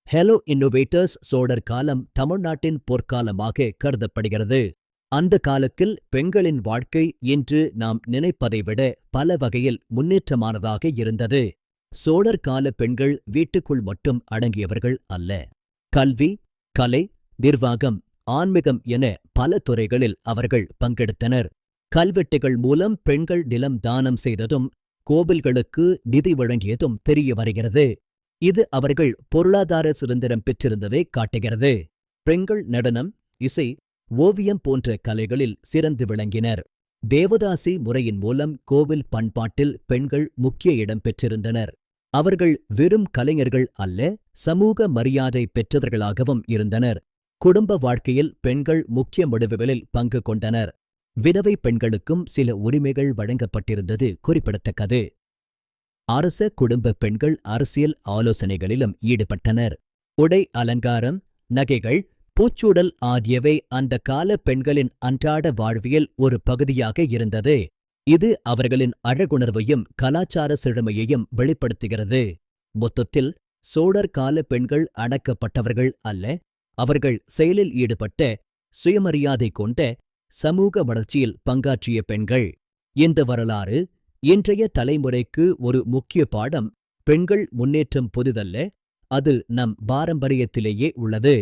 Hello innovators சோழர் காலம் தமிழ்நாட்டின் பொற்காலமாக கருதப்படுகிறது. அந்த காலத்தில் பெண்களின் வாழ்க்கை இன்று நாம் நினைப்பதை விட பல வகையில் முன்னேற்றமானதாக இருந்தது. சோழர் கால பெண்கள் வீட்டுக்குள் மட்டும் அடங்கியவர்கள் அல்ல. கல்வி, கலை, நிர்வாகம், ஆன்மீகம் என பல துறைகளில் அவர்கள் பங்கெடுத்தனர். கல்வெட்டுகள் மூலம் பெண்கள் நிலம் தானம் செய்ததும் கோவில்களுக்கு நிதி வழங்கியதும் தெரிய வருகிறது. இது அவர்கள் பொருளாதார சுதந்திரம் பெற்றிருந்ததை காட்டுகிறது. பெண்கள் நடனம், இசை, ஓவியம் போன்ற கலைகளில் சிறந்து விளங்கினர். தேவதாசி முறையின் மூலம் கோவில் பண்பாட்டில் பெண்கள் முக்கிய இடம் பெற்றிருந்தனர். அவர்கள் வெறும் கலைஞர்கள் அல்ல, சமூக மரியாதை பெற்றவர்களாகவும் இருந்தனர். குடும்ப வாழ்க்கையில் பெண்கள் முக்கிய முடிவுகளில் பங்கு கொண்டனர். விதவை பெண்களுக்கும் சில உரிமைகள் வழங்கப்பட்டிருந்தது குறிப்பிடத்தக்கது. அரச குடும்ப பெண்கள் அரசியல் ஆலோசனைகளிலும் ஈடுபட்டனர். உடை அலங்காரம், நகைகள், பூச்சூடல் ஆகியவை அந்த கால பெண்களின் அன்றாட வாழ்வியல் ஒரு பகுதியாக இருந்தது. இது அவர்களின் அழகுணர்வையும் கலாச்சார செழுமையையும் வெளிப்படுத்துகிறது. மொத்தத்தில் சோழர் கால பெண்கள் அடக்கப்பட்டவர்கள் அல்ல, அவர்கள் செயலில் ஈடுபட்ட, சுயமரியாதை கொண்ட, சமூக வளர்ச்சியில் பங்காற்றிய பெண்கள். இந்த வரலாறு இன்றைய தலைமுறைக்கு ஒரு முக்கிய பாடம். பெண்கள் முன்னேற்றம் புதிதல்ல, அது நம் பாரம்பரியத்திலேயே உள்ளது.